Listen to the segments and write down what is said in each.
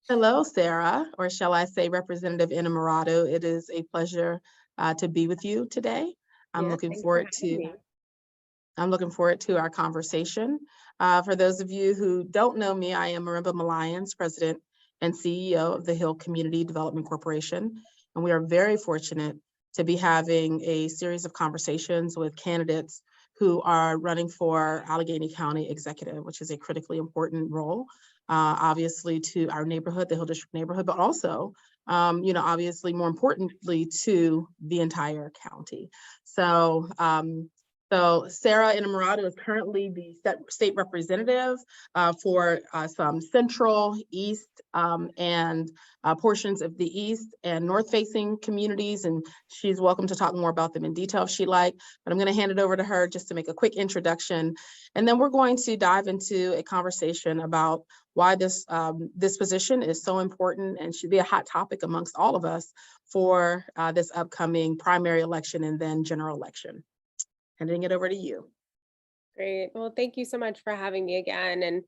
Hello, Sarah, or shall I say Representative Innamorato. It is a pleasure to be with you today. I'm Yeah, looking thanks for forward having to me. I'm looking forward to our conversation. For those of you who don't know me, I am Marimba Milliones, President and CEO of the Hill Community Development Corporation, and we are very fortunate to be having a series of conversations with candidates who are running for Allegheny County Executive, which is a critically important role, obviously to our neighborhood, the Hill District neighborhood, but also, obviously more importantly to the entire county. So so Sara Innamorato is currently the state representative for some central, east, and portions of the east and north facing communities. And she's welcome to talk more about them in detail if she'd like, but I'm gonna hand it over to her just to make a quick introduction. And then we're going to dive into a conversation about why this position is so important and should be a hot topic amongst all of us for this upcoming primary election and then general election. Handing it over to you. Great. Well, thank you so much for having me again. And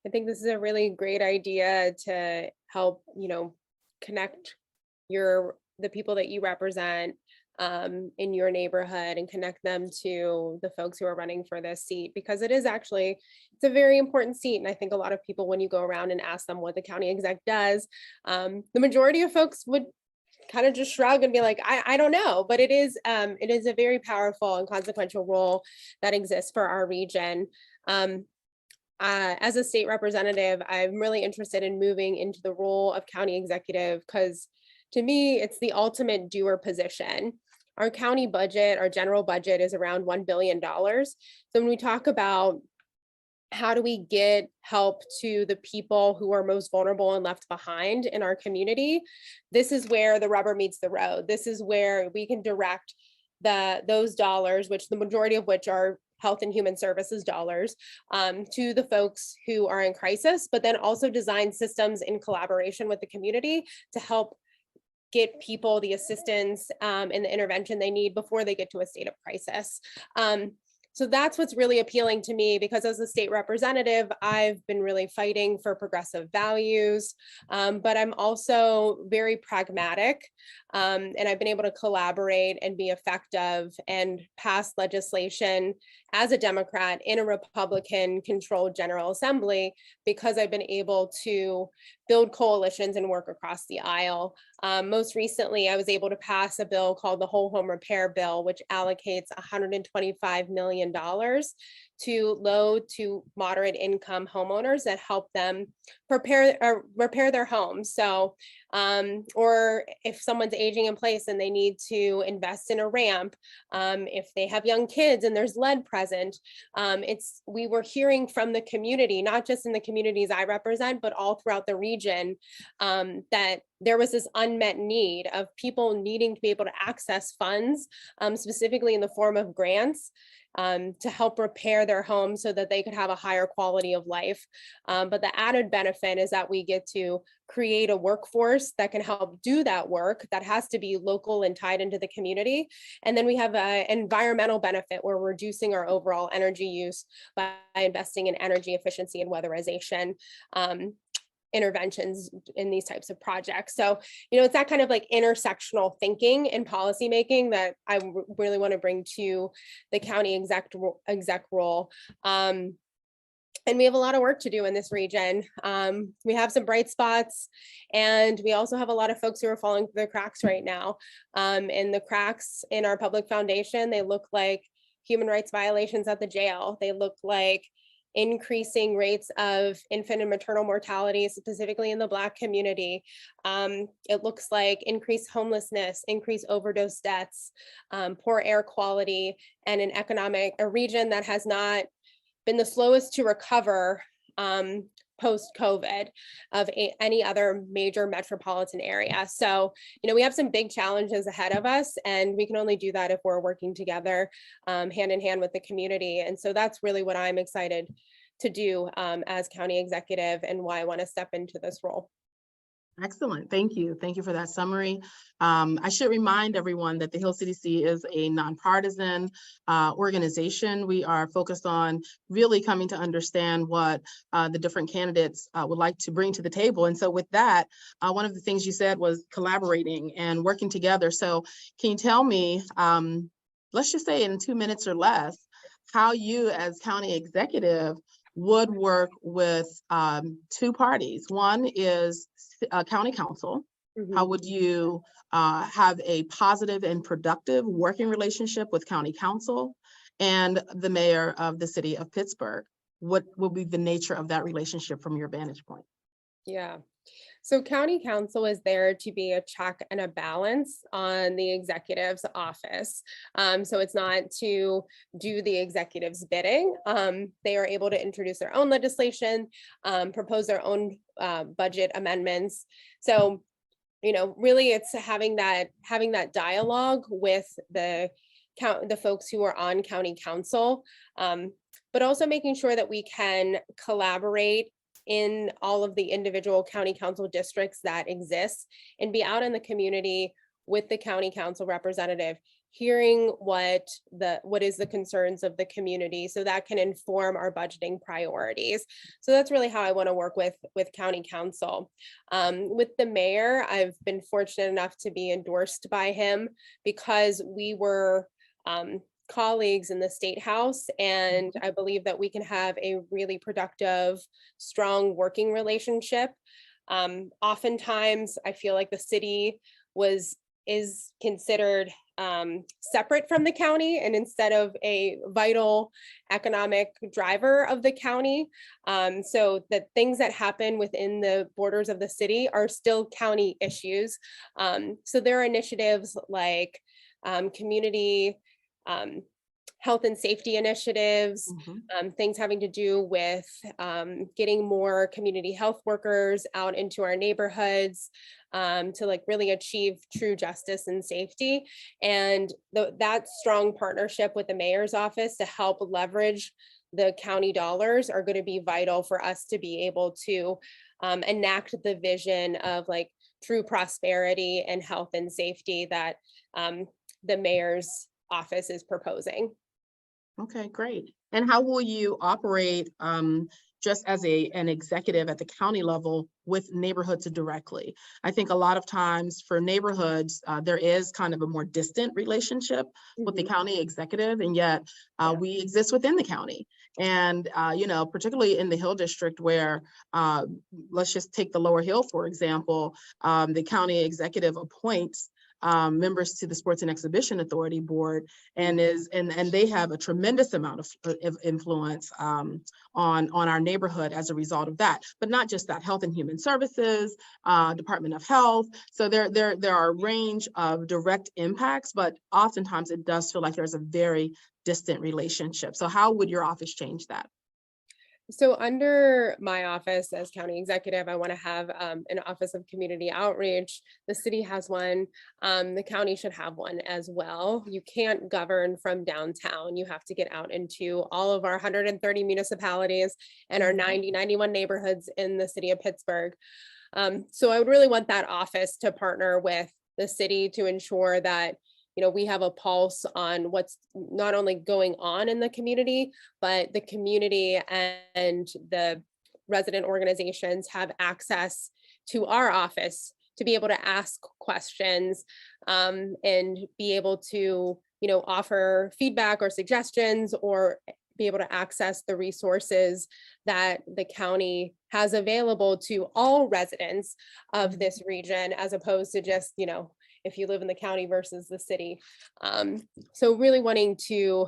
I think this is a really great idea to help, connect the people that you represent in your neighborhood and connect them to the folks who are running for this seat because it's a very important seat. And I think a lot of people, when you go around and ask them what the county exec does, the majority of folks would kind of just shrug and be like, I don't know, but it is a very powerful and consequential role that exists for our region. Um, as a state representative, I'm really interested in moving into the role of county executive because to me, it's the ultimate doer position. Our county budget, our general budget is around $1 billion. So when we talk about how do we get help to the people who are most vulnerable and left behind in our community? This is where the rubber meets the road. This is where we can direct those dollars, which the majority of which are health and human services dollars, to the folks who are in crisis, but then also design systems in collaboration with the community to help get people the assistance and the intervention they need before they get to a state of crisis. So that's what's really appealing to me because as a state representative, I've been really fighting for progressive values, but I'm also very pragmatic. And I've been able to collaborate and be effective and pass legislation as a Democrat in a Republican controlled General Assembly because I've been able to build coalitions and work across the aisle. Most recently, I was able to pass a bill called the Whole Home Repair Bill, which allocates $125 million to low to moderate income homeowners that help them repair their homes. So, or if someone's aging in place and they need to invest in a ramp, if they have young kids and there's lead present, we were hearing from the community, not just in the communities I represent, but all throughout the region, that there was this unmet need of people needing to be able to access funds, specifically in the form of grants, to help repair their homes so that they could have a higher quality of life. But the added benefit is that we get to create a workforce that can help do that work that has to be local and tied into the community. And then we have an environmental benefit where we're reducing our overall energy use by investing in energy efficiency and weatherization. Interventions in these types of projects. So, it's that kind of like intersectional thinking and policymaking that I really want to bring to the county exec role. And we have a lot of work to do in this region. We have some bright spots, and we also have a lot of folks who are falling through the cracks right now. And the cracks in our public foundation, they look like human rights violations at the jail. They look like increasing rates of infant and maternal mortality, specifically in the Black community. It looks like increased homelessness, increased overdose deaths, poor air quality, and a region that has not been the slowest to recover post-COVID of any other major metropolitan area. So, we have some big challenges ahead of us, and we can only do that if we're working together hand in hand with the community. And so that's really what I'm excited to do as county executive and why I want to step into this role. Excellent. Thank you. Thank you for that summary. I should remind everyone that the Hill CDC is a nonpartisan organization. We are focused on really coming to understand what the different candidates would like to bring to the table. And so with that, one of the things you said was collaborating and working together. So can you tell me, let's just say in 2 minutes or less, how you as county executive would work with two parties? One is county council. How would you have a positive and productive working relationship with county council and the mayor of the city of Pittsburgh? What will be the nature of that relationship from your vantage point? Yeah. So county council is there to be a check and a balance on the executive's office. So it's not to do the executive's bidding. They are able to introduce their own legislation, propose their own budget amendments. So, really it's having that dialogue with the folks who are on county council, but also making sure that we can collaborate in all of the individual county council districts that exist and be out in the community with the county council representative, hearing what is the concerns of the community so that can inform our budgeting priorities. So that's really how I want to work with county council. With the mayor, I've been fortunate enough to be endorsed by him because we were colleagues in the state house, and I believe that we can have a really productive, strong working relationship. Oftentimes I feel like the city is considered separate from the county, and instead of a vital economic driver of the county, so that things that happen within the borders of the city are still county issues. So there are initiatives like community health and safety initiatives, things having to do with getting more community health workers out into our neighborhoods to really achieve true justice and safety. And that strong partnership with the mayor's office to help leverage the county dollars are going to be vital for us to be able to enact the vision of true prosperity and health and safety that the mayor's office is proposing. Okay, great. And how will you operate just as an executive at the county level with neighborhoods directly? I think a lot of times for neighborhoods, there is kind of a more distant relationship with the county executive, and yet we exist within the county. And, particularly in the Hill District where, let's just take the Lower Hill, for example, the county executive appoints members to the Sports and Exhibition Authority board, and they have a tremendous amount of influence on our neighborhood as a result of that. But not just that, Health and Human Services, Department of Health. So there are a range of direct impacts, but oftentimes it does feel like there's a very distant relationship. So how would your office change that? So under my office as county executive, I want to have an office of community outreach. The city has one. The county should have one as well. You can't govern from downtown. You have to get out into all of our 130 municipalities and our 91 neighborhoods in the city of Pittsburgh. So I would really want that office to partner with the city to ensure that we have a pulse on what's not only going on in the community, but the community and the resident organizations have access to our office to be able to ask questions and be able to, offer feedback or suggestions or be able to access the resources that the county has available to all residents of this region, as opposed to just, if you live in the county versus the city. So really wanting to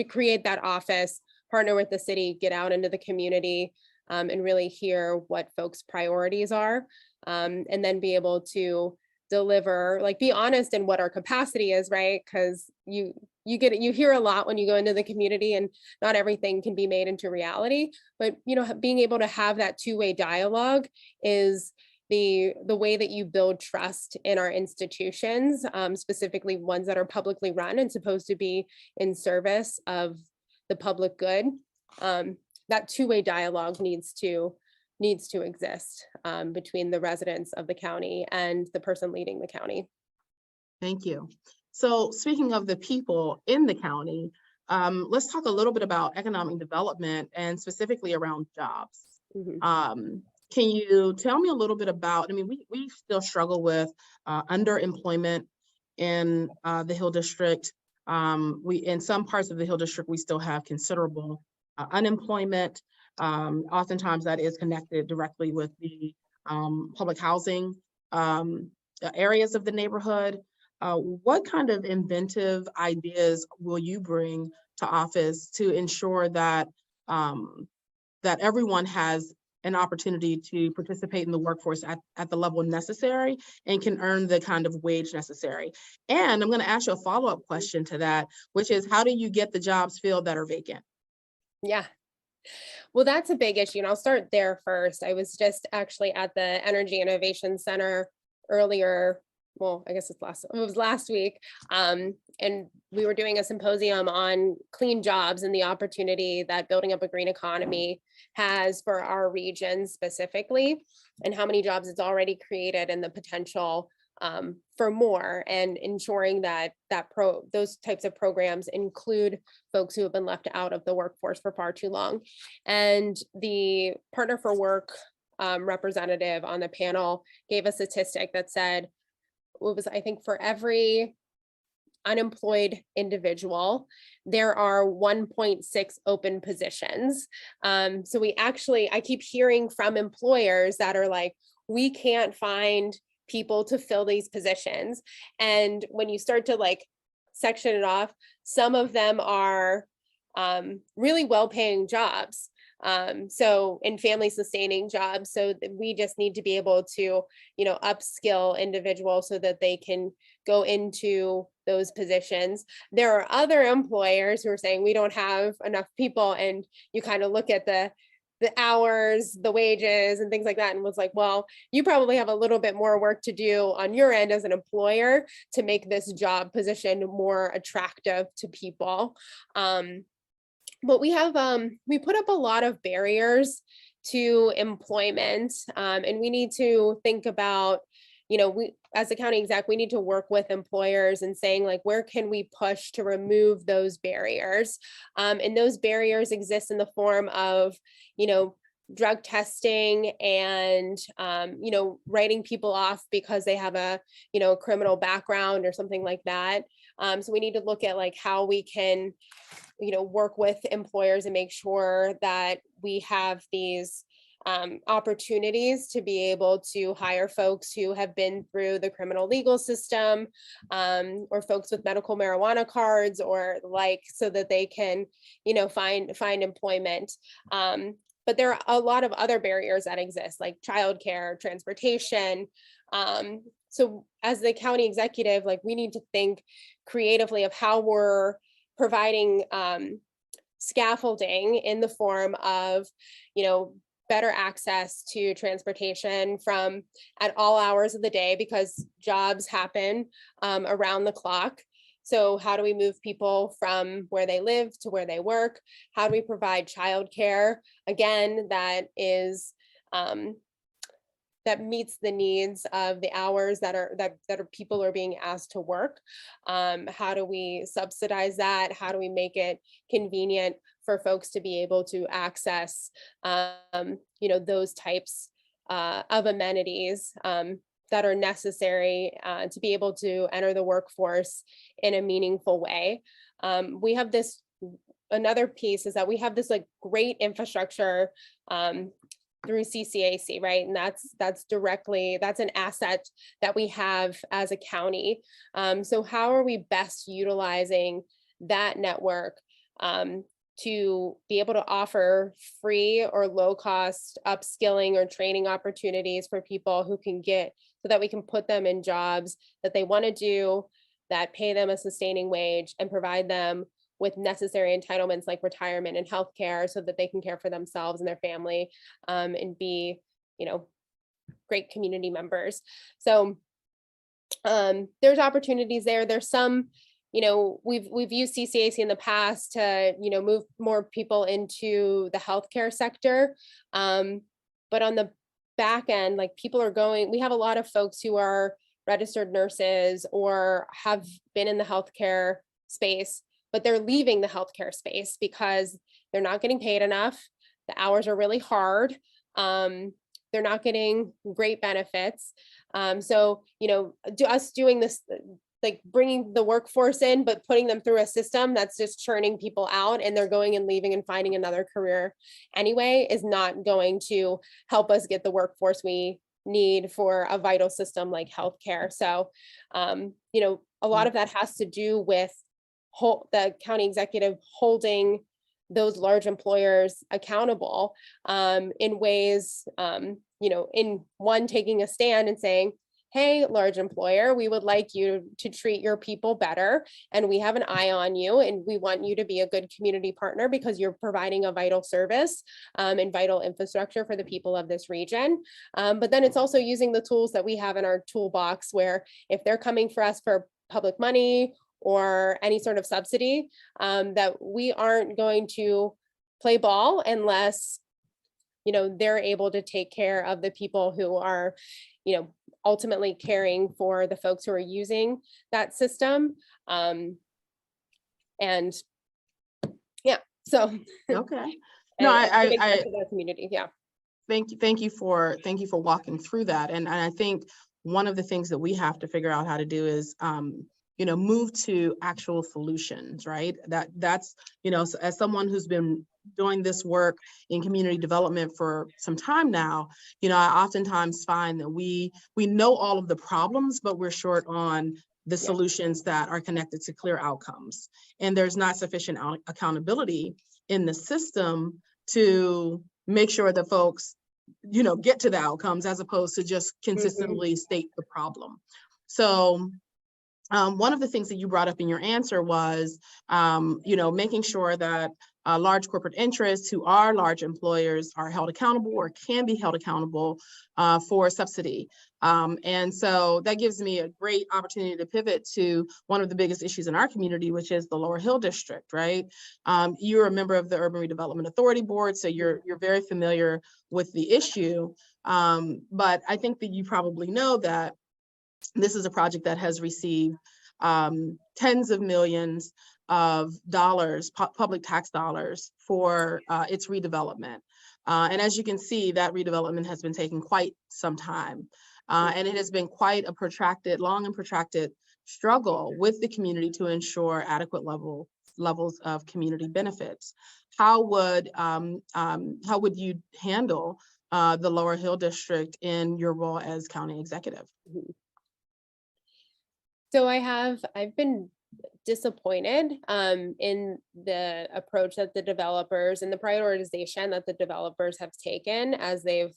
create that office, partner with the city, get out into the community, and really hear what folks' priorities are, and then be able to deliver, be honest in what our capacity is, right? Because you hear a lot when you go into the community, and not everything can be made into reality. But being able to have that two-way dialogue is the way that you build trust in our institutions, specifically ones that are publicly run and supposed to be in service of the public good. That two-way dialogue needs to needs to exist between the residents of the county and the person leading the county. Thank you. So speaking of the people in the county, let's talk a little bit about economic development and specifically around jobs. Mhm. Can you tell me a little bit about, I mean, we still struggle with underemployment in the Hill District. In some parts of the Hill District, we still have considerable unemployment. Oftentimes that is connected directly with the public housing areas of the neighborhood. What kind of inventive ideas will you bring to office to ensure that that everyone has an opportunity to participate in the workforce at the level necessary and can earn the kind of wage necessary? And I'm going to ask you a follow-up question to that, which is, how do you get the jobs filled that are vacant? Yeah. Well, that's a big issue, and I'll start there first. I was just actually at the Energy Innovation Center earlier. Well, I guess it was last week. And we were doing a symposium on clean jobs and the opportunity that building up a green economy has for our region specifically, and how many jobs it's already created and the potential for more, and ensuring that those types of programs include folks who have been left out of the workforce for far too long. And the Partner for Work representative on the panel gave a statistic that said, it was, I think, for every unemployed individual, there are 1.6 open positions. So I keep hearing from employers that are like, we can't find people to fill these positions. And when you start to like section it off, some of them are really well-paying jobs. So in family sustaining jobs. So we just need to be able to, upskill individuals so that they can go into those positions. There are other employers who are saying we don't have enough people, and you kind of look at the hours, the wages and things like that, and was like, well, you probably have a little bit more work to do on your end as an employer to make this job position more attractive to people. But we put up a lot of barriers to employment, and we need to think about, we as a county exec, we need to work with employers and saying like, where can we push to remove those barriers? And those barriers exist in the form of, drug testing and, writing people off because they have a, criminal background or something like that. So we need to look at like how we can, work with employers and make sure that we have these opportunities to be able to hire folks who have been through the criminal legal system, or folks with medical marijuana cards or like, so that they can, find employment. But there are a lot of other barriers that exist, like childcare, transportation. So as the county executive, like we need to think creatively of how we're providing scaffolding in the form of, better access to transportation from at all hours of the day, because jobs happen around the clock. So how do we move people from where they live to where they work? How do we provide childcare, again, that is that meets the needs of the hours that people are being asked to work? How do we subsidize that? How do we make it convenient for folks to be able to access, those types of amenities that are necessary to be able to enter the workforce in a meaningful way? We have this, another piece is that we have this like great infrastructure through CCAC, right? And that's an asset that we have as a county. So how are we best utilizing that network to be able to offer free or low cost upskilling or training opportunities for people who can get, so that we can put them in jobs that they want to do, that pay them a sustaining wage, and provide them with necessary entitlements like retirement and healthcare, so that they can care for themselves and their family, and be, great community members. So there's opportunities there. There's some, we've used CCAC in the past to, move more people into the healthcare sector. But on the back end, like people are going, we have a lot of folks who are registered nurses or have been in the healthcare space, but they're leaving the healthcare space because they're not getting paid enough. The hours are really hard. They're not getting great benefits. So, us doing this, like bringing the workforce in, but putting them through a system that's just churning people out and they're going and leaving and finding another career anyway, is not going to help us get the workforce we need for a vital system like healthcare. So, a lot of that has to do with the county executive holding those large employers accountable in ways, in one, taking a stand and saying, hey, large employer, we would like you to treat your people better. And we have an eye on you. And we want you to be a good community partner because you're providing a vital service and vital infrastructure for the people of this region. But then it's also using the tools that we have in our toolbox, where if they're coming for us for public money or any sort of subsidy, that we aren't going to play ball unless, they're able to take care of the people who are, ultimately caring for the folks who are using that system. And yeah, so. Okay. No, I the community. Yeah. thank you for walking through that. And I think one of the things that we have to figure out how to do is, move to actual solutions, right? That's, as someone who's been doing this work in community development for some time now, I oftentimes find that we know all of the problems, but we're short on the solutions that are connected to clear outcomes. And there's not sufficient accountability in the system to make sure that folks, get to the outcomes, as opposed to just consistently state the problem. So one of the things that you brought up in your answer was, making sure that large corporate interests who are large employers are held accountable or can be held accountable for subsidy. And so that gives me a great opportunity to pivot to one of the biggest issues in our community, which is the Lower Hill District, right? You're a member of the Urban Redevelopment Authority Board, so you're very familiar with the issue. But I think that you probably know that this is a project that has received tens of millions of dollars, public tax dollars, for its redevelopment. And as you can see, that redevelopment has been taking quite some time. And it has been quite a long and protracted struggle with the community to ensure adequate levels of community benefits. How would you handle the Lower Hill District in your role as county executive? So I've been disappointed in the approach that the developers and the prioritization that the developers have taken as they've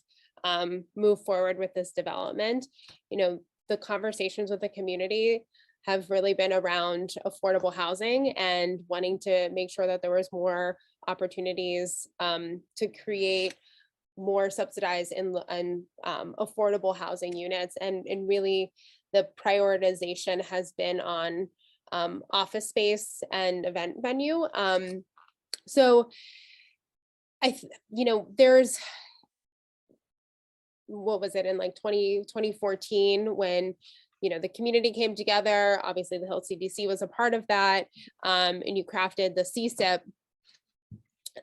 moved forward with this development. The conversations with the community have really been around affordable housing and wanting to make sure that there was more opportunities to create more subsidized and affordable housing units, and really the prioritization has been on office space and event venue. So there's, what was it, in like 2014 when, the community came together. Obviously the Hill CDC was a part of that. And you crafted the CSIP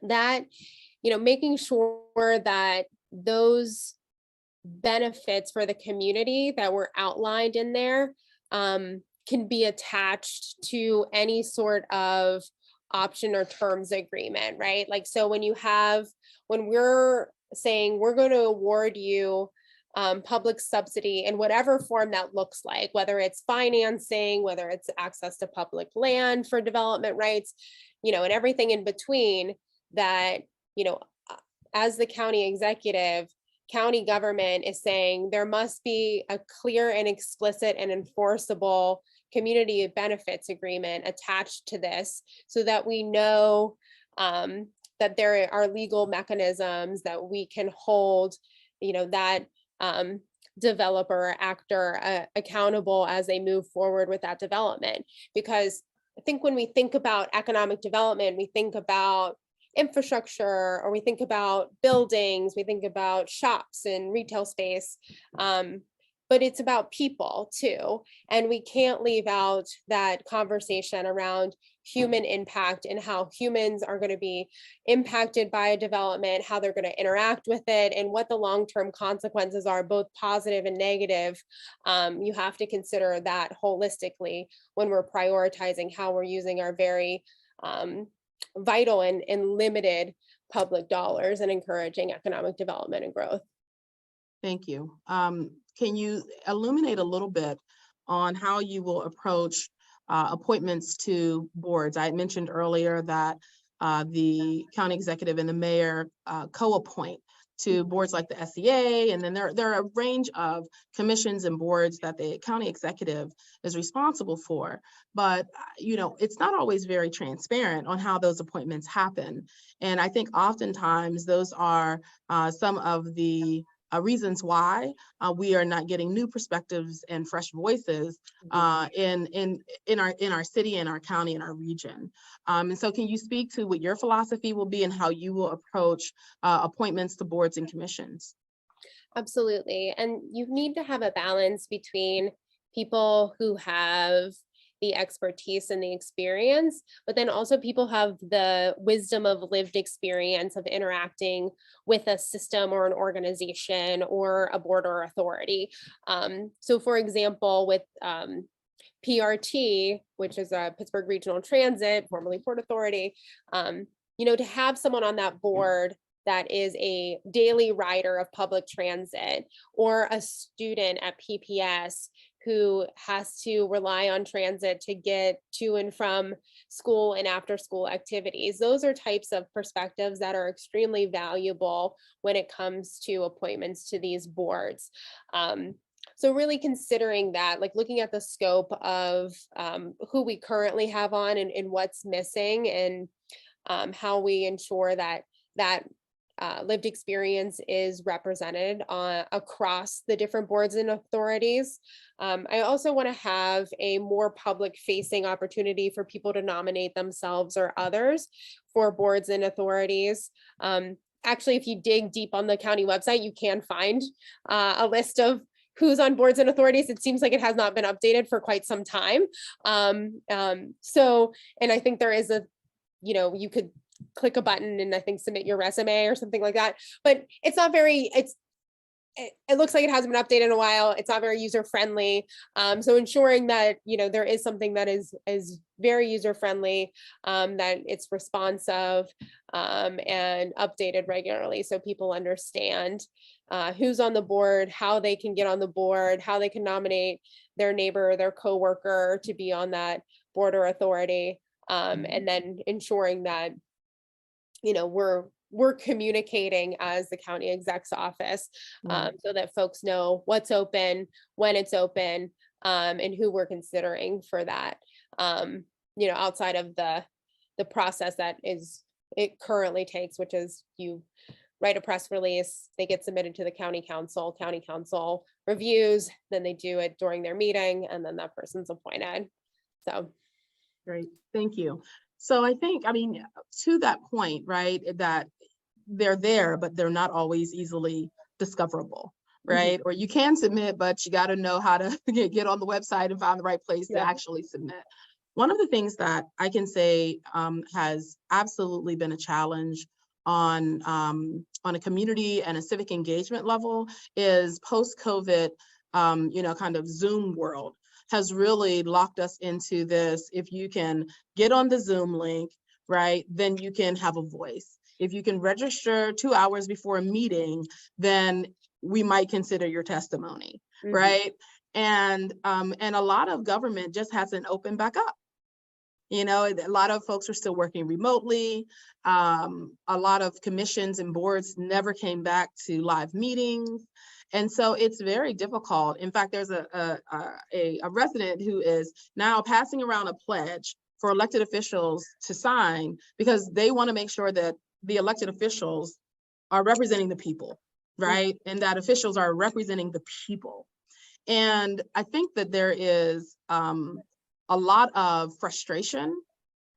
that, making sure that those benefits for the community that were outlined in there can be attached to any sort of option or terms agreement, right? Like, so when we're saying we're going to award you public subsidy in whatever form that looks like, whether it's financing, whether it's access to public land for development rights, and everything in between, that, as the county executive, county government is saying there must be a clear and explicit and enforceable community benefits agreement attached to this, so that we know that there are legal mechanisms that we can hold, that developer actor accountable as they move forward with that development. Because I think when we think about economic development, we think about infrastructure, or we think about buildings, we think about shops and retail space. But it's about people too. And we can't leave out that conversation around human impact and how humans are going to be impacted by a development, how they're going to interact with it, and what the long-term consequences are, both positive and negative. You have to consider that holistically when we're prioritizing how we're using our very vital and limited public dollars and encouraging economic development and growth. Thank you. Can you illuminate a little bit on how you will approach appointments to boards? I had mentioned earlier that the county executive and the mayor co-appoint to boards like the SEA, and then there are a range of commissions and boards that the county executive is responsible for. But it's not always very transparent on how those appointments happen. And I think oftentimes those are some of the reasons why we are not getting new perspectives and fresh voices in our city, in our county, in our region. And so can you speak to what your philosophy will be and how you will approach appointments to boards and commissions? Absolutely. And you need to have a balance between people who have the expertise and the experience, but then also people have the wisdom of lived experience of interacting with a system or an organization or a board or authority. So for example, with PRT, which is a Pittsburgh Regional Transit, formerly Port Authority, to have someone on that board that is a daily rider of public transit, or a student at PPS who has to rely on transit to get to and from school and after school activities. Those are types of perspectives that are extremely valuable when it comes to appointments to these boards. So really considering that, like looking at the scope of who we currently have on and what's missing, and how we ensure that lived experience is represented across the different boards and authorities. I also want to have a more public facing opportunity for people to nominate themselves or others for boards and authorities. Actually, if you dig deep on the county website, you can find a list of who's on boards and authorities. It seems like it has not been updated for quite some time. And I think there is you could click a button and I think submit your resume or something like that, but it's not very, it looks like it hasn't been updated in a while. It's not very user friendly. So ensuring that, there is something that is very user friendly, that it's responsive, and updated regularly so people understand who's on the board, how they can get on the board, how they can nominate their neighbor, their coworker to be on that board or authority. And then ensuring that, we're communicating as the county exec's office, so that folks know what's open, when it's open, and who we're considering for that. Outside of the process that it currently takes, which is you write a press release, they get submitted to the county council reviews, then they do it during their meeting, and then that person's appointed. So. Great, thank you. So I think, to that point, right, that they're there, but they're not always easily discoverable, right? Or you can submit, but you got to know how to get on the website and find the right place to actually submit. One of the things that I can say has absolutely been a challenge on a community and a civic engagement level is post-COVID, kind of Zoom world has really locked us into this. If you can get on the Zoom link, right, then you can have a voice. If you can register 2 hours before a meeting, then we might consider your testimony, right? And a lot of government just hasn't opened back up. A lot of folks are still working remotely. A lot of commissions and boards never came back to live meetings. And so it's very difficult. In fact, there's a resident who is now passing around a pledge for elected officials to sign because they want to make sure that the elected officials are representing the people, right? And that officials are representing the people. And I think that there is a lot of frustration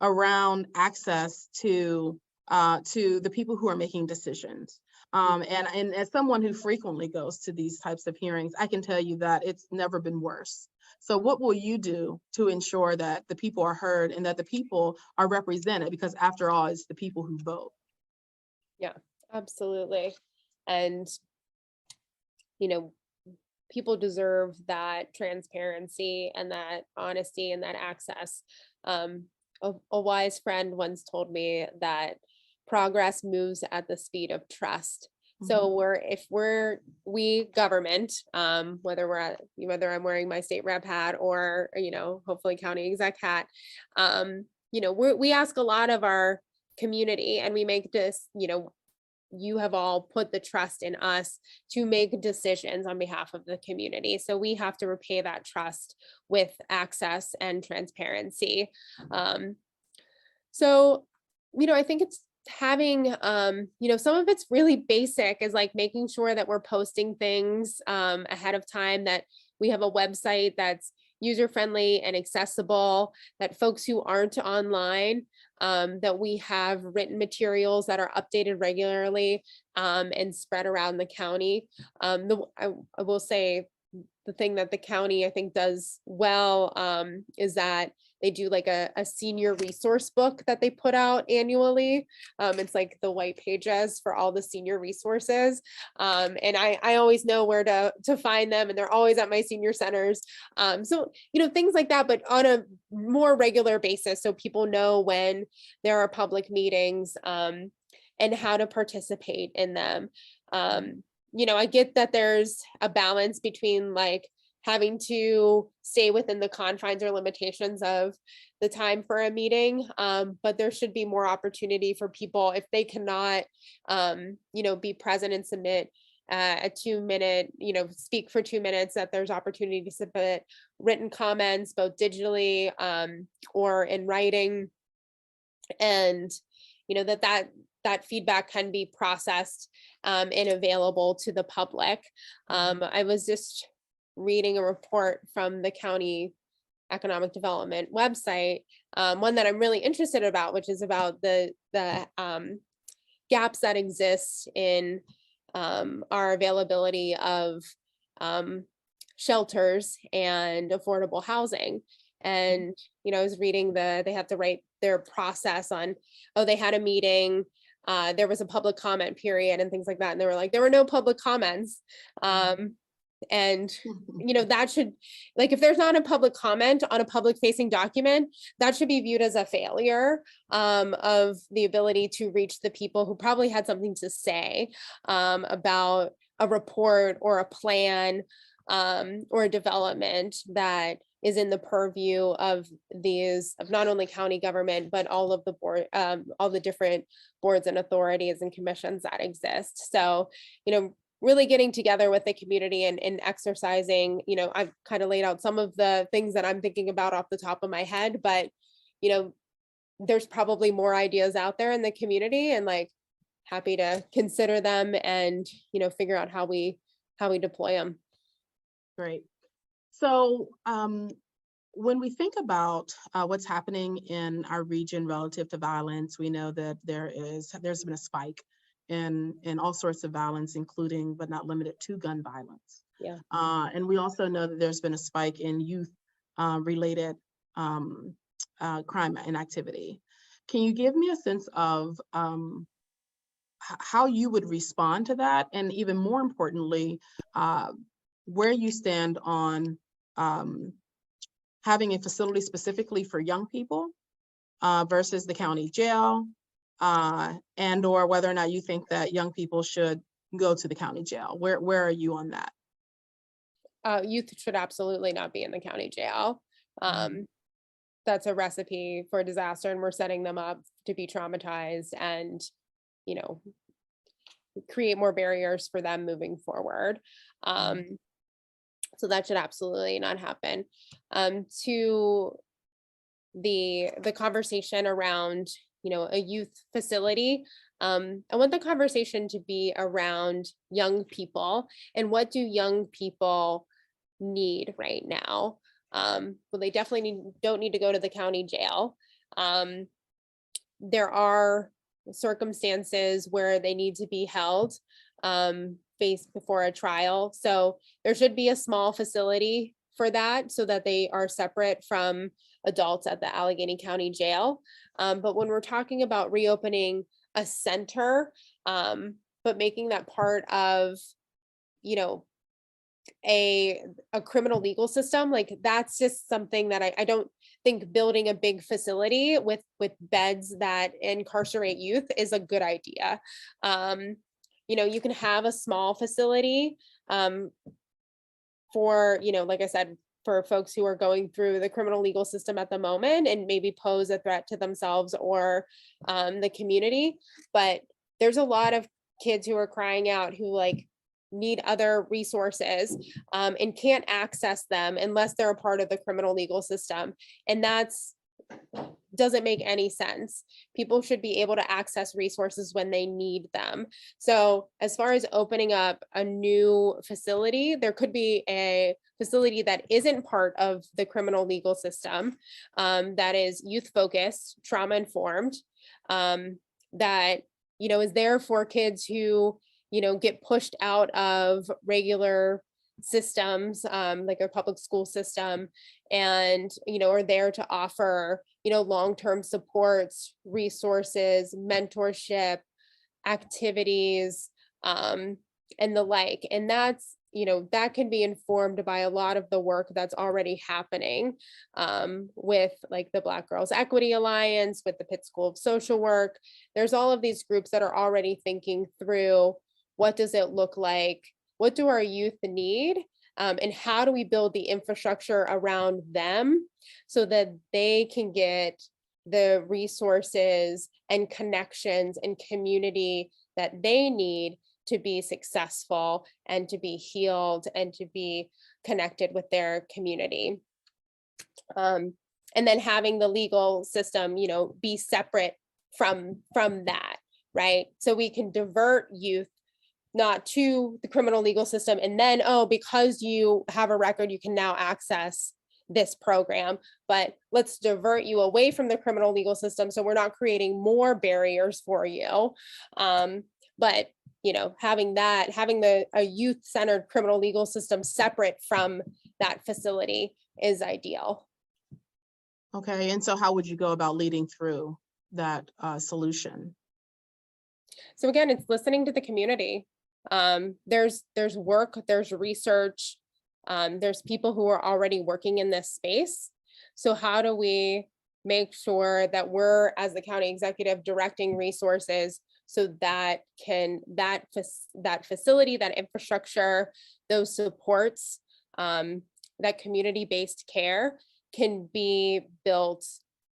around access to to the people who are making decisions. And as someone who frequently goes to these types of hearings, I can tell you that it's never been worse. So what will you do to ensure that the people are heard and that the people are represented? Because after all, it's the people who vote. Yeah, absolutely. And, you know, people deserve that transparency and that honesty and that access. A wise friend once told me that progress moves at the speed of trust. So we government, whether I'm wearing my state rep hat or, hopefully county exec hat, we ask a lot of our community, and we make this, you have all put the trust in us to make decisions on behalf of the community. So we have to repay that trust with access and transparency. So, I think it's having, some of it's really basic, is like making sure that we're posting things ahead of time, that we have a website that's user-friendly and accessible, that folks who aren't online, that we have written materials that are updated regularly and spread around the county. I will say the thing that the county, I think, does well is that they do like a senior resource book that they put out annually. It's like the white pages for all the senior resources. And I always know where to find them, and they're always at my senior centers. So, things like that, but on a more regular basis, so people know when there are public meetings and how to participate in them. I get that there's a balance between like having to stay within the confines or limitations of the time for a meeting. But there should be more opportunity for people, if they cannot, be present and submit a 2-minute, speak for 2 minutes, that there's opportunity to submit written comments, both digitally or in writing. And, that feedback can be processed and available to the public. I was just reading a report from the county economic development website, one that I'm really interested about, which is about the gaps that exist in our availability of shelters and affordable housing. And, I was reading they have to write their process on, they had a meeting, there was a public comment period and things like that. And they were like, there were no public comments. And, that should, like, if there's not a public comment on a public facing document, that should be viewed as a failure of the ability to reach the people who probably had something to say about a report or a plan or a development that is in the purview of not only county government, but all of the board, all the different boards and authorities and commissions that exist. So, really getting together with the community and exercising, I've kind of laid out some of the things that I'm thinking about off the top of my head, but, there's probably more ideas out there in the community, and like happy to consider them and, figure out how we deploy them. Great. So when we think about what's happening in our region relative to violence, we know that there's been a spike in all sorts of violence, including but not limited to gun violence. Yeah. And we also know that there's been a spike in youth related crime and activity. Can you give me a sense of how you would respond to that? And even more importantly, where you stand on having a facility specifically for young people versus the county jail, and or whether or not you think that young people should go to the county jail. Where are you on that? Youth should absolutely not be in the county jail. That's a recipe for disaster, and we're setting them up to be traumatized and, create more barriers for them moving forward. So that should absolutely not happen. To the conversation around, a youth facility, I want the conversation to be around young people and what do young people need right now. Well, they definitely don't need to go to the county jail. There are circumstances where they need to be held faced before a trial. So there should be a small facility for that so that they are separate from adults at the Allegheny County Jail. But when we're talking about reopening a center, but making that part of, you know, a criminal legal system, like that's just something that I don't think building a big facility with beds that incarcerate youth is a good idea. You know, you can have a small facility for, you know, like I said, for folks who are going through the criminal legal system at the moment and maybe pose a threat to themselves or the community. But there's a lot of kids who are crying out who like need other resources and can't access them unless they're a part of the criminal legal system. And that's doesn't make any sense. People should be able to access resources when they need them. So as far as opening up a new facility, there could be a facility that isn't part of the criminal legal system, that is youth focused, trauma informed, that, you know, is there for kids who, you know, get pushed out of regular systems, like a public school system, and, you know, are there to offer, you know, long-term supports, resources, mentorship, activities, and the like. And that's, you know, that can be informed by a lot of the work that's already happening with like the Black Girls Equity Alliance, with the Pitt School of Social Work. There's all of these groups that are already thinking through, what does it look like? What do our youth need? And how do we build the infrastructure around them so that they can get the resources and connections and community that they need to be successful and to be healed and to be connected with their community. And then having the legal system, you know, be separate from that, right? So we can divert youth not to the criminal legal system, and then, oh, because you have a record, you can now access this program, but let's divert you away from the criminal legal system so we're not creating more barriers for you. But, you know, having a youth-centered criminal legal system separate from that facility is ideal. Okay, and so how would you go about leading through that solution? So again, it's listening to the community. There's work, there's research, there's people who are already working in this space. So how do we make sure that we're, as the county executive, directing resources so that that facility, that infrastructure, those supports, that community-based care can be built,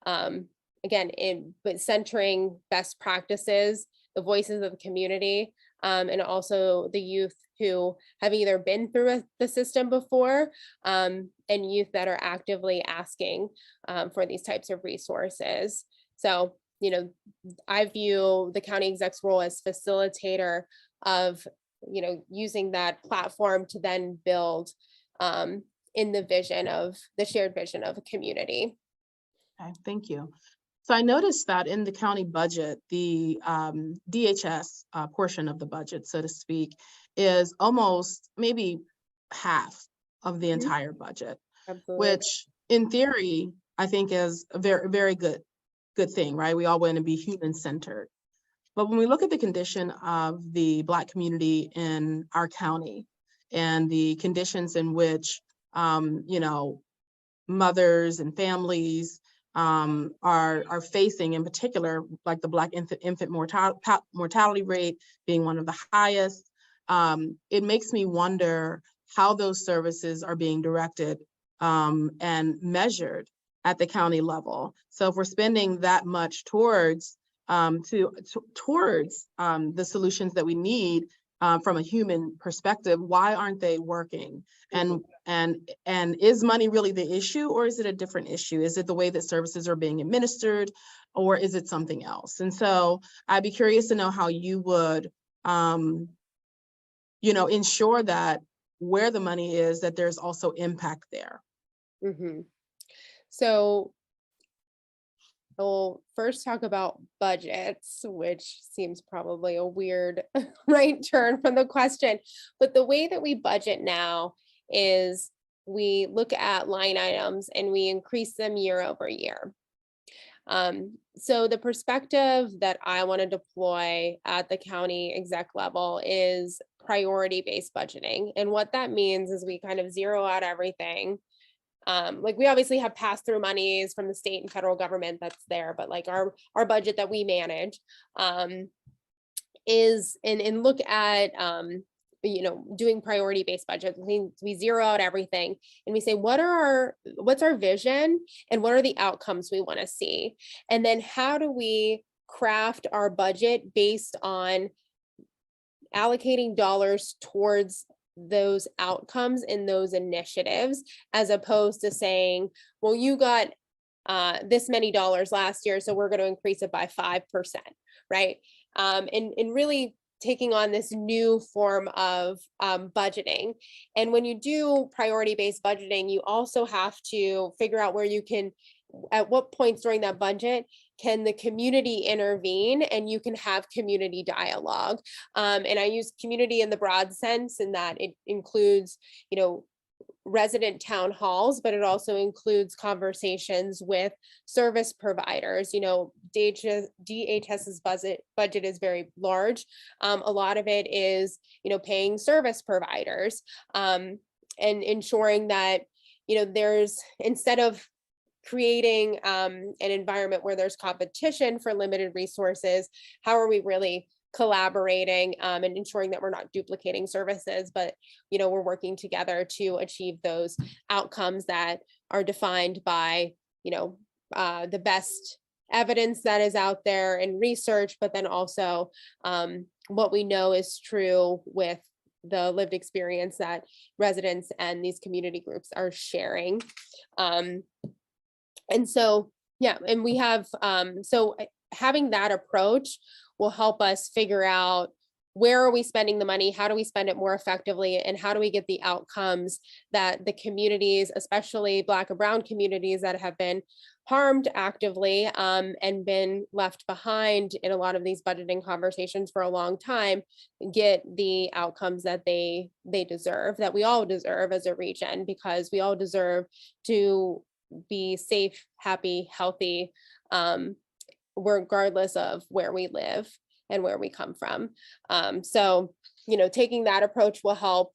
again, but centering best practices, the voices of the community, and also the youth who have either been through the system before, and youth that are actively asking for these types of resources. So, you know, I view the county exec's role as facilitator of, you know, using that platform to then build in the shared vision of a community. Okay, thank you. So I noticed that in the county budget, the DHS portion of the budget, so to speak, is almost maybe half of the entire budget, Absolutely. which in theory, I think is a very, very good thing, right? We all want to be human-centered. But when we look at the condition of the Black community in our county and the conditions in which, you know, mothers and families are facing, in particular, like the Black infant mortality rate being one of the highest, it makes me wonder how those services are being directed and measured at the county level. So if we're spending that much towards the solutions that we need from a human perspective, why aren't they working? And is money really the issue, or is it a different issue? Is it the way that services are being administered, or is it something else? And so I'd be curious to know how you would, you know, ensure that where the money is, that there's also impact there. So we'll first talk about budgets, which seems probably a weird right turn from the question. But the way that we budget now is we look at line items and we increase them year over year. So the perspective that I want to deploy at the county exec level is priority-based budgeting. And what that means is we kind of zero out everything. Like we obviously have pass-through monies from the state and federal government that's there, but like our budget that we manage is and look at doing priority-based budget. We zero out everything and we say, what's our vision and what are the outcomes we want to see? And then how do we craft our budget based on allocating dollars towards those outcomes and those initiatives, as opposed to saying, well, you got this many dollars last year, so we're going to increase it by 5%, right? And really taking on this new form of budgeting. And when you do priority-based budgeting, you also have to figure out where you can, at what points during that budget can the community intervene and you can have community dialogue. And I use community in the broad sense in that it includes, resident town halls, but it also includes conversations with service providers. DHS's budget is very large. A lot of it is, paying service providers and ensuring that, there's, instead of creating an environment where there's competition for limited resources, how are we really collaborating and ensuring that we're not duplicating services, but we're working together to achieve those outcomes that are defined by the best evidence that is out there in research, but then also what we know is true with the lived experience that residents and these community groups are sharing. And so, yeah, and we have, so having that approach will help us figure out where are we spending the money, how do we spend it more effectively, and how do we get the outcomes that the communities, especially Black and Brown communities that have been harmed actively and been left behind in a lot of these budgeting conversations for a long time, get the outcomes that they deserve, that we all deserve as a region, because we all deserve to be safe, happy, healthy, regardless of where we live and where we come from. So, taking that approach will help.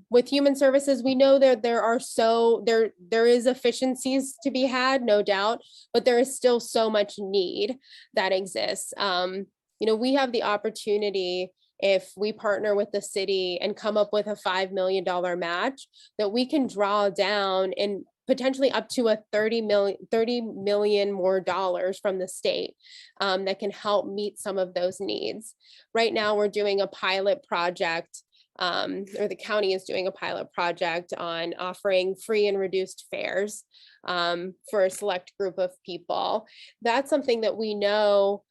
With human services, we know that there is efficiencies to be had, no doubt, but there is still so much need that exists. We have the opportunity, if we partner with the city and come up with a $5 million match, that we can draw down and potentially up to a 30 million more dollars from the state that can help meet some of those needs. Right now, we're doing a pilot project, or the county is doing a pilot project on offering free and reduced fares for a select group of people. That's something that we know,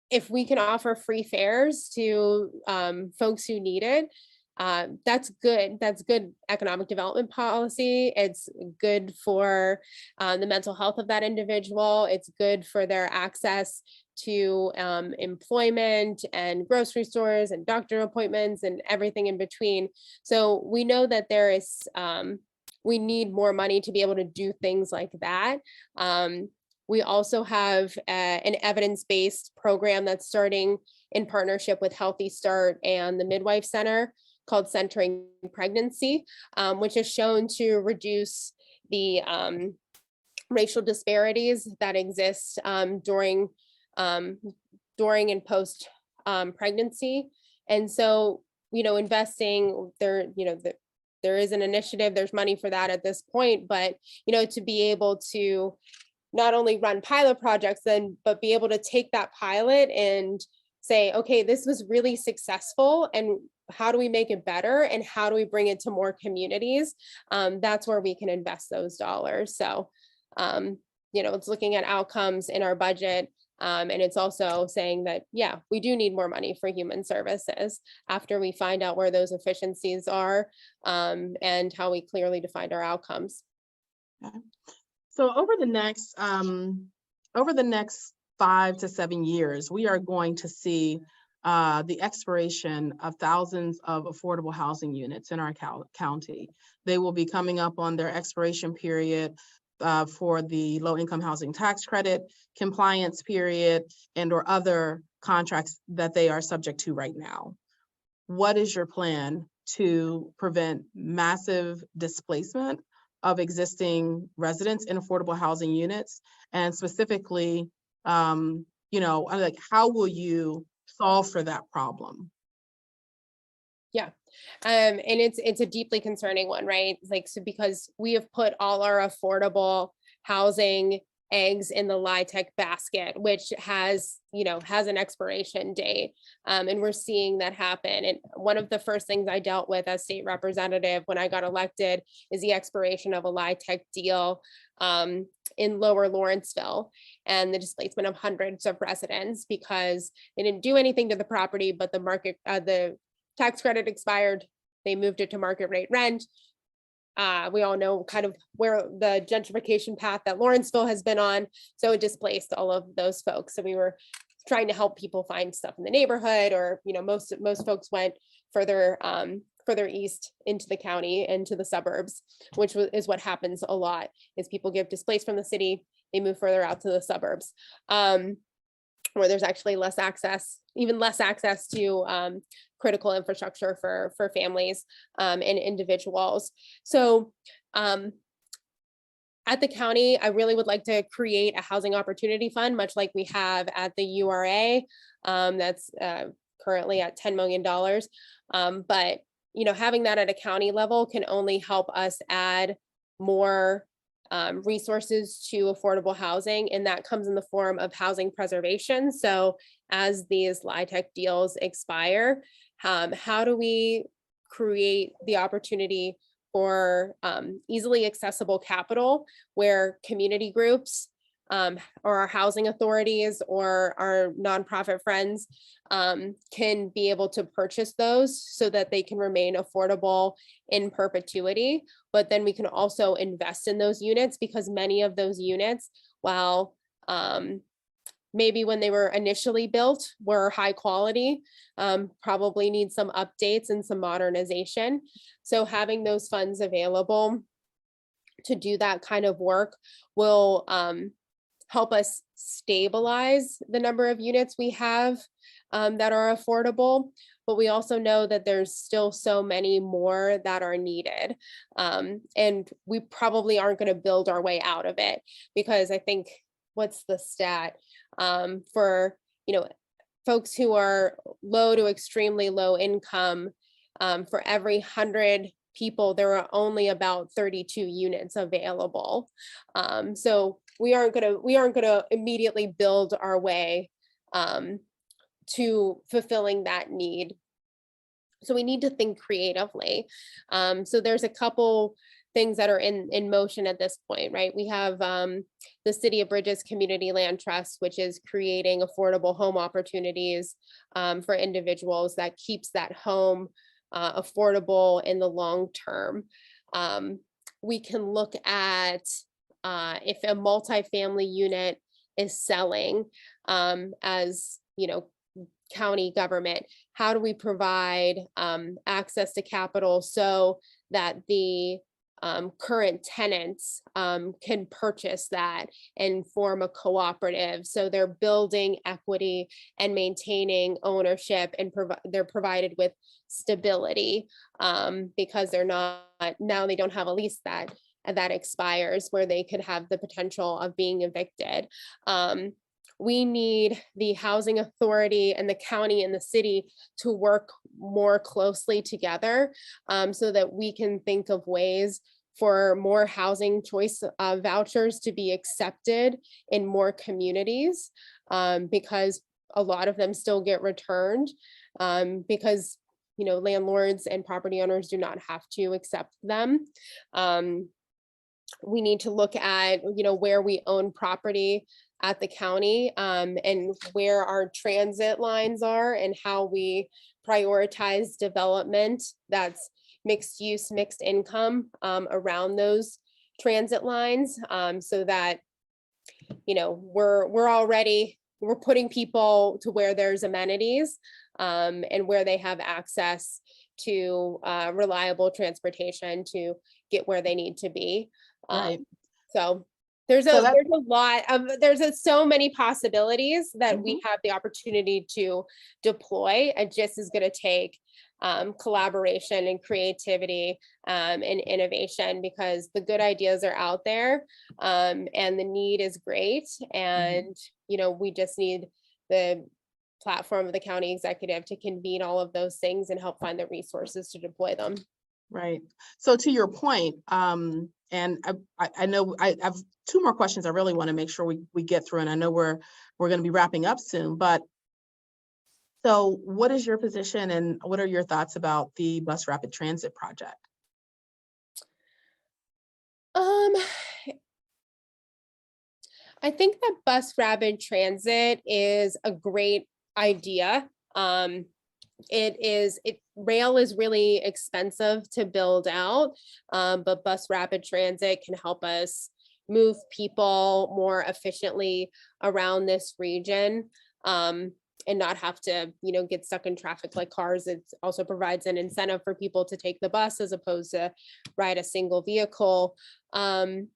if we can offer free fares to folks who need it, that's good. That's good economic development policy. It's good for the mental health of that individual. It's good for their access to employment and grocery stores and doctor appointments and everything in between. So we know that there is, we need more money to be able to do things like that. We also have an evidence-based program that's starting in partnership with Healthy Start and the Midwife Center, called Centering Pregnancy, which is shown to reduce the racial disparities that exist during and post pregnancy. And so, investing there, there is an initiative, there's money for that at this point, but, to be able to not only run pilot projects but be able to take that pilot and say, okay, this was really successful, and how do we make it better, and how do we bring it to more communities? That's where we can invest those dollars. So, it's looking at outcomes in our budget. And it's also saying that, yeah, we do need more money for human services after we find out where those efficiencies are and how we clearly defined our outcomes. Okay. So over the next over the next 5 to 7 years, we are going to see the expiration of thousands of affordable housing units in our county. They will be coming up on their expiration period for the low-income housing tax credit compliance period and or other contracts that they are subject to right now. What is your plan to prevent massive displacement of existing residents in affordable housing units? And specifically, like, how will you solve for that problem? Yeah. And it's a deeply concerning one, right? Like, so because we have put all our affordable housing eggs in the LIHTC basket, which has an expiration date. And we're seeing that happen. And one of the first things I dealt with as state representative when I got elected is the expiration of a LIHTC deal in Lower Lawrenceville and the displacement of hundreds of residents because they didn't do anything to the property, but the tax credit expired. They moved it to market rate rent. We all know kind of where the gentrification path that Lawrenceville has been on. So it displaced all of those folks. So we were trying to help people find stuff in the neighborhood, or most folks went further east into the county, into the suburbs, which is what happens a lot. Is people get displaced from the city, they move further out to the suburbs, where there's actually even less access to critical infrastructure for families and individuals. So at the county, I really would like to create a housing opportunity fund, much like we have at the URA. That's currently at $10 million. But having that at a county level can only help us add more resources to affordable housing, and that comes in the form of housing preservation. So as these LIHTC deals expire, how do we create the opportunity for easily accessible capital where community groups or our housing authorities or our nonprofit friends can be able to purchase those so that they can remain affordable in perpetuity. But then we can also invest in those units, because many of those units, while maybe when they were initially built were high quality, probably need some updates and some modernization. So having those funds available to do that kind of work will help us stabilize the number of units we have that are affordable. But we also know that there's still so many more that are needed. And we probably aren't going to build our way out of it, because I think, what's the stat for, folks who are low to extremely low income, for every 100 people, there are only about 32 units available. So we aren't gonna immediately build our way to fulfilling that need. So we need to think creatively. So there's a couple things that are in motion at this point, right? We have the City of Bridges Community Land Trust, which is creating affordable home opportunities for individuals that keeps that home affordable in the long term. We can look at if a multifamily unit is selling as, county government, how do we provide access to capital so that the current tenants can purchase that and form a cooperative. So they're building equity and maintaining ownership, and they're provided with stability because they're not, now they don't have a lease that expires, where they could have the potential of being evicted. We need the housing authority and the county and the city to work more closely together so that we can think of ways for more housing choice vouchers to be accepted in more communities, because a lot of them still get returned because landlords and property owners do not have to accept them. We need to look at where we own property at the county and where our transit lines are, and how we prioritize development that's mixed use, mixed income around those transit lines, so that we're putting people to where there's amenities, and where they have access to reliable transportation to get where they need to be. Right. So So that, there's a lot of, so many possibilities that we have the opportunity to deploy. It just is going to take collaboration and creativity, and innovation, because the good ideas are out there, and the need is great. And, we just need the platform of the county executive to convene all of those things and help find the resources to deploy them. right. So to your point, and I know I have two more questions I really want to make sure we get through, and I know we're going to be wrapping up soon, but so what is your position and what are your thoughts about the bus rapid transit project? I think that bus rapid transit is a great idea. Rail is really expensive to build out, but bus rapid transit can help us move people more efficiently around this region, and not have to, get stuck in traffic like cars. It also provides an incentive for people to take the bus as opposed to ride a single vehicle. I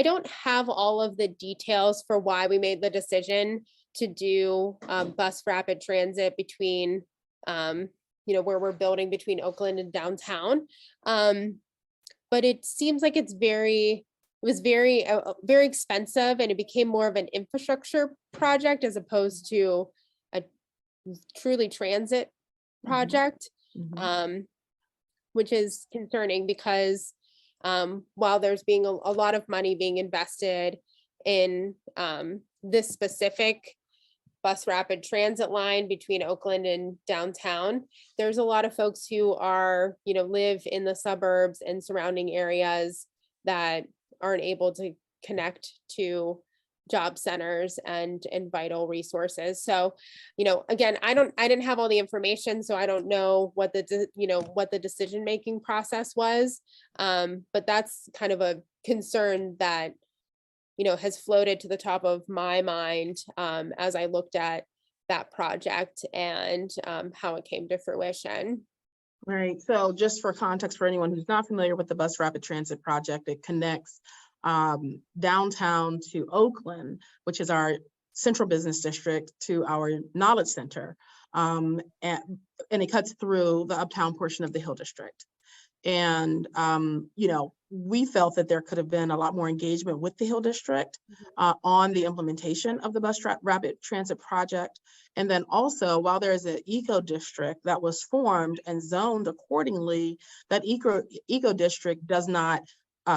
don't have all of the details for why we made the decision to do bus rapid transit between, where we're building between Oakland and downtown. But it seems like it was very expensive, and it became more of an infrastructure project as opposed to a truly transit project, which is concerning because while there's being a lot of money being invested in this specific bus rapid transit line between Oakland and downtown, there's a lot of folks who are, live in the suburbs and surrounding areas that aren't able to connect to job centers and vital resources. So, again, I didn't have all the information, so I don't know what the decision-making process was. But that's kind of a concern that, has floated to the top of my mind, as I looked at that project and how it came to fruition. Right. So just for context, for anyone who's not familiar with the bus rapid transit project, it connects downtown to Oakland, which is our central business district, to our knowledge center. And it cuts through the uptown portion of the Hill District. And, we felt that there could have been a lot more engagement with the Hill District on the implementation of the bus rapid transit project. And then also, while there is an eco district that was formed and zoned accordingly, that eco district does not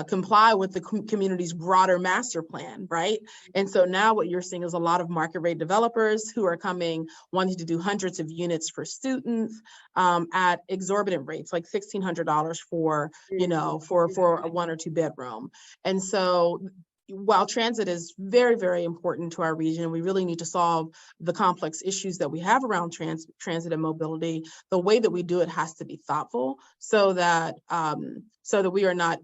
comply with the community's broader master plan, right? And so now what you're seeing is a lot of market rate developers who are coming, wanting to do hundreds of units for students at exorbitant rates, like $1,600 for, for a 1 or 2 bedroom. And so while transit is very, very important to our region, we really need to solve the complex issues that we have around transit and mobility. The way that we do it has to be thoughtful so that we are not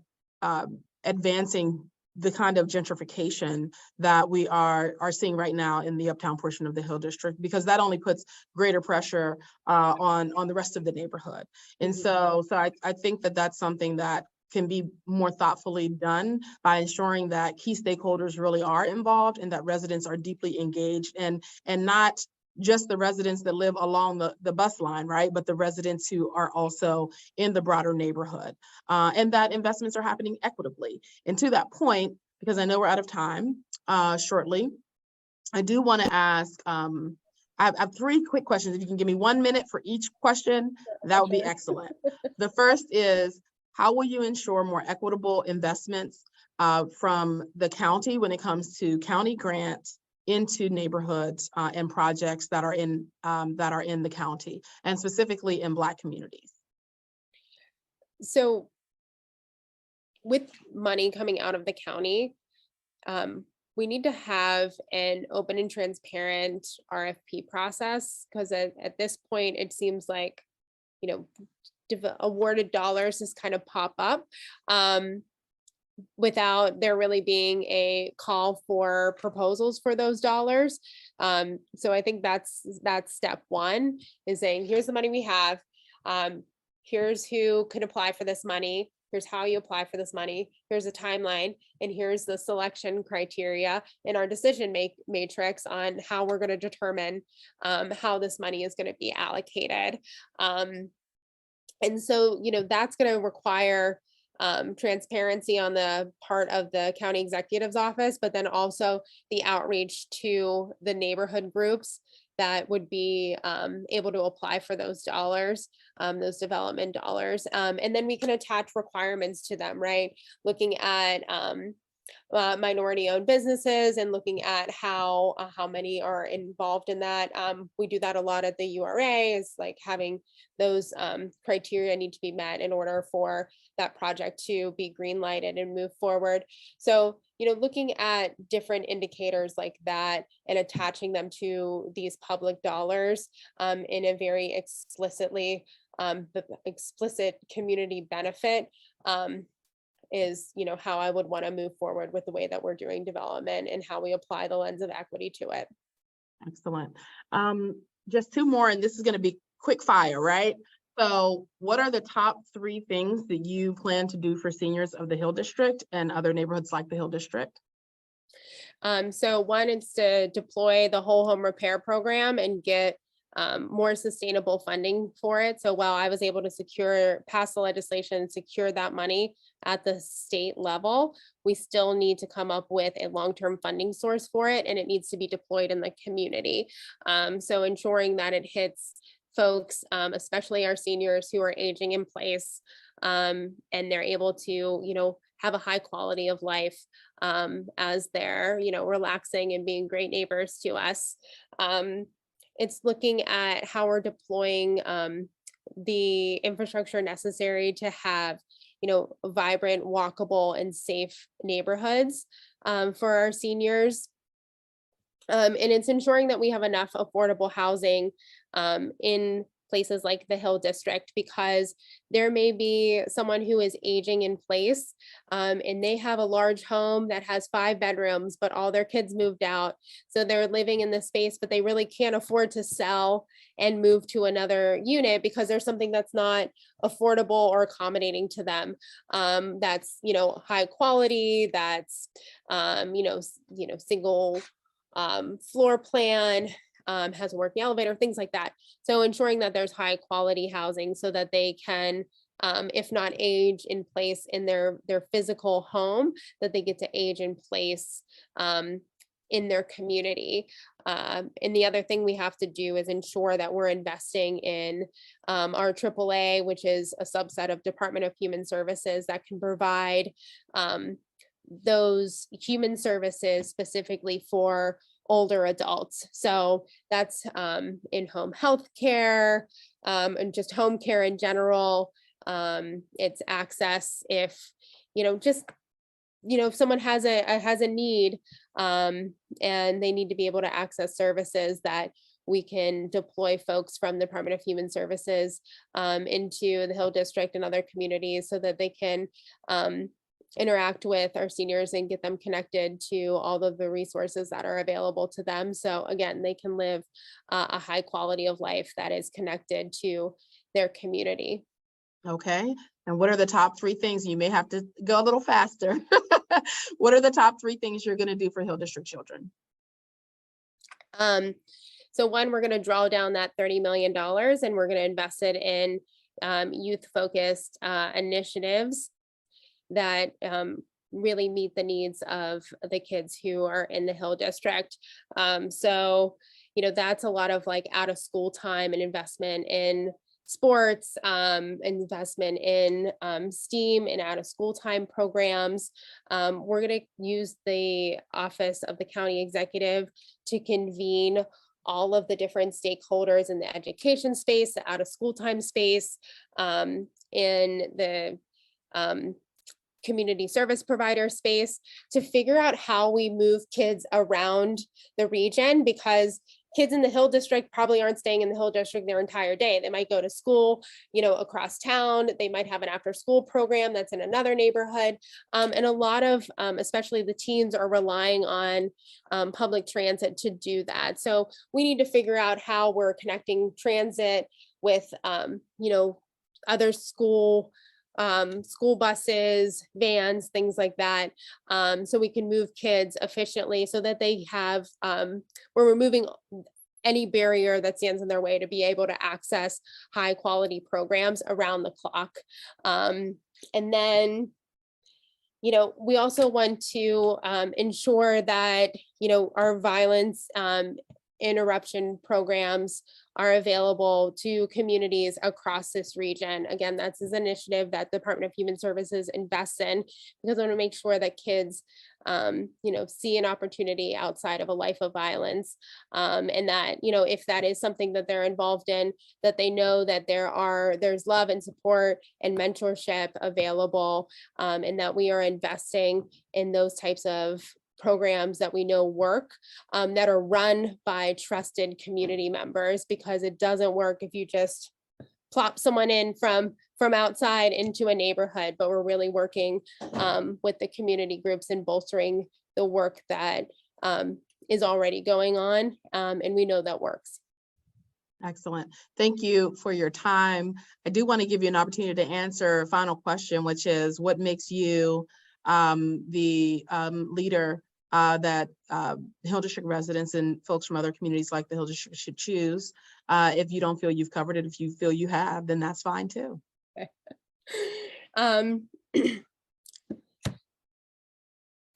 advancing the kind of gentrification that we are seeing right now in the uptown portion of the Hill District, because that only puts greater pressure on the rest of the neighborhood. And so I think that that's something that can be more thoughtfully done by ensuring that key stakeholders really are involved and that residents are deeply engaged, and not just the residents that live along the bus line, right? But the residents who are also in the broader neighborhood, and that investments are happening equitably. And to that point, because I know we're out of time shortly, I do want to ask, I have 3 quick questions. If you can give me 1 minute for each question, that would be excellent. The first is, how will you ensure more equitable investments from the county when it comes to county grants into neighborhoods and projects that are in the county, and specifically in Black communities? So with money coming out of the county, we need to have an open and transparent RFP process, because at this point, it seems like, awarded dollars just kind of pop up. without there really being a call for proposals for those dollars. So I think that's step one, is saying, here's the money we have. Here's who can apply for this money. Here's how you apply for this money. Here's a timeline, and here's the selection criteria in our decision matrix on how we're going to determine how this money is going to be allocated. And so, that's going to require transparency on the part of the county executive's office, but then also the outreach to the neighborhood groups that would be able to apply for those dollars, those development dollars. And then we can attach requirements to them, right? Looking at minority-owned businesses and looking at how many are involved in that. We do that a lot at the URA, is like having those criteria need to be met in order for that project to be green lighted and move forward. So, looking at different indicators like that and attaching them to these public dollars in a very explicit community benefit is, how I would want to move forward with the way that we're doing development and how we apply the lens of equity to it. Excellent. Just two more, and this is going to be quick fire, right? So what are the top 3 things that you plan to do for seniors of the Hill District and other neighborhoods like the Hill District? So one is to deploy the whole home repair program and get more sustainable funding for it. So while I was able to pass the legislation, secure that money at the state level, we still need to come up with a long-term funding source for it, and it needs to be deployed in the community. So ensuring that it hits folks, especially our seniors who are aging in place, and they're able to, have a high quality of life as they're, relaxing and being great neighbors to us. It's looking at how we're deploying the infrastructure necessary to have, vibrant, walkable, and safe neighborhoods for our seniors. And it's ensuring that we have enough affordable housing in places like the Hill District, because there may be someone who is aging in place and they have a large home that has 5 bedrooms, but all their kids moved out. So they're living in this space, but they really can't afford to sell and move to another unit because there's something that's not affordable or accommodating to them. That's, high quality, that's, single floor plan, has a working elevator, things like that. So ensuring that there's high quality housing so that they can, if not age in place in their physical home, that they get to age in place in their community. And the other thing we have to do is ensure that we're investing in our AAA, which is a subset of Department of Human Services that can provide those human services specifically for older adults. So that's in-home health care and just home care in general. It's access if, if someone has a need and they need to be able to access services, that we can deploy folks from the Department of Human Services into the Hill District and other communities so that they can interact with our seniors and get them connected to all of the resources that are available to them. So again, they can live a high quality of life that is connected to their community. Okay. And what are the top 3 things? You may have to go a little faster. What are the top 3 things you're going to do for Hill District children? So one, we're going to draw down that $30 million and we're going to invest it in youth-focused initiatives that really meet the needs of the kids who are in the Hill District. So, that's a lot of like out of school time and investment in sports, investment in STEAM and out of school time programs. We're going to use the Office of the County Executive to convene all of the different stakeholders in the education space, the out of school time space, in the community service provider space, to figure out how we move kids around the region, because kids in the Hill district probably aren't staying in the Hill district their entire day. They might go to school, across town. They might have an after school program that's in another neighborhood. And a lot of, especially the teens, are relying on public transit to do that. So we need to figure out how we're connecting transit with, other school buses, vans, things like that. So we can move kids efficiently so that they have, we're removing any barrier that stands in their way to be able to access high quality programs around the clock. And then, we also want to ensure that, our violence interruption programs are available to communities across this region. Again, that's an initiative that the Department of Human Services invests in, because I want to make sure that kids, see an opportunity outside of a life of violence, and that, if that is something that they're involved in, that they know that there's love and support and mentorship available, and that we are investing in those types of programs that we know work, that are run by trusted community members, because it doesn't work if you just plop someone in from outside into a neighborhood, but we're really working with the community groups and bolstering the work that is already going on, and we know that works. Excellent. Thank you for your time. I do want to give you an opportunity to answer a final question, which is, what makes you the leader that Hill District residents and folks from other communities like the Hill District should choose? If you don't feel you've covered it, if you feel you have, then that's fine too.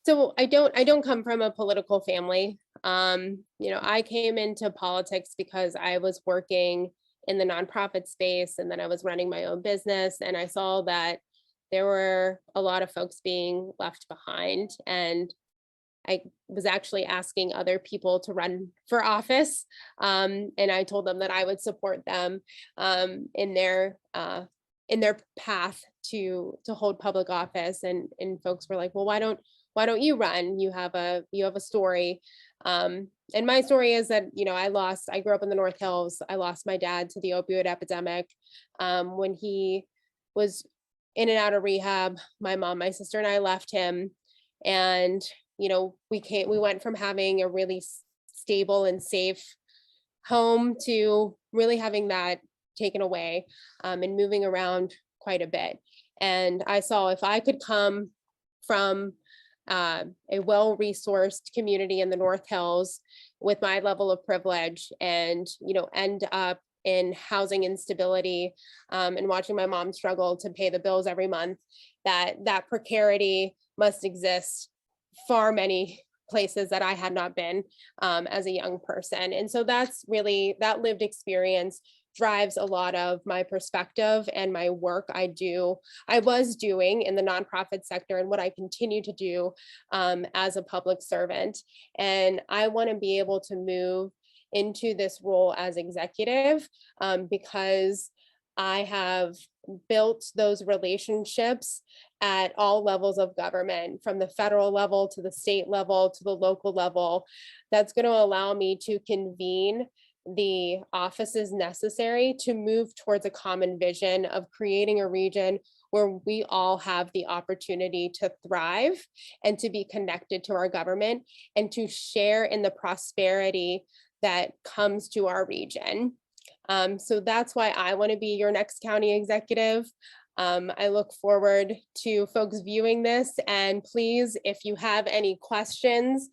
So I don't come from a political family. I came into politics because I was working in the nonprofit space, and then I was running my own business, and I saw that there were a lot of folks being left behind, and I was actually asking other people to run for office, and I told them that I would support them in their path to hold public office, and folks were like, well, why don't you run? You have a story. And my story is that, I grew up in the North Hills. I lost my dad to the opioid epidemic when he was in and out of rehab. My mom, my sister, and I left him, and we went from having a really stable and safe home to really having that taken away, and moving around quite a bit. And I saw, if I could come from a well-resourced community in the North Hills with my level of privilege, and end up in housing instability, and watching my mom struggle to pay the bills every month, that precarity must exist far many places that I had not been as a young person. And so that's really, that lived experience drives a lot of my perspective and my work I was doing in the nonprofit sector, and what I continue to do as a public servant. And I want to be able to move into this role as executive, because I have built those relationships at all levels of government, from the federal level to the state level to the local level. That's going to allow me to convene the offices necessary to move towards a common vision of creating a region where we all have the opportunity to thrive and to be connected to our government and to share in the prosperity that comes to our region. So that's why I want to be your next county executive. I look forward to folks viewing this, and please, if you have any questions,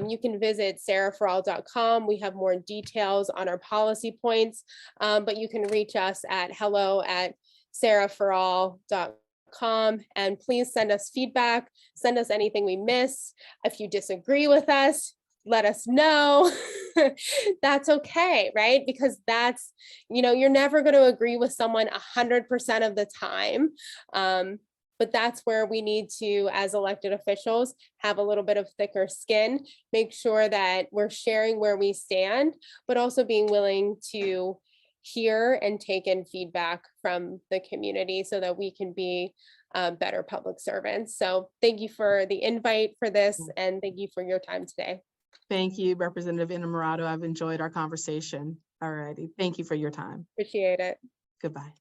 you can visit saraforall.com. We have more details on our policy points, but you can reach us at hello@saraforall.com, and please send us feedback, send us anything we miss. If you disagree with us, let us know. That's okay, right? Because that's, you're never going to agree with someone 100% of the time. But that's where we need to, as elected officials, have a little bit of thicker skin, make sure that we're sharing where we stand, but also being willing to hear and take in feedback from the community so that we can be better public servants. So thank you for the invite for this, and thank you for your time today. Thank you, Representative Innamorato. I've enjoyed our conversation. All righty. Thank you for your time. Appreciate it. Goodbye.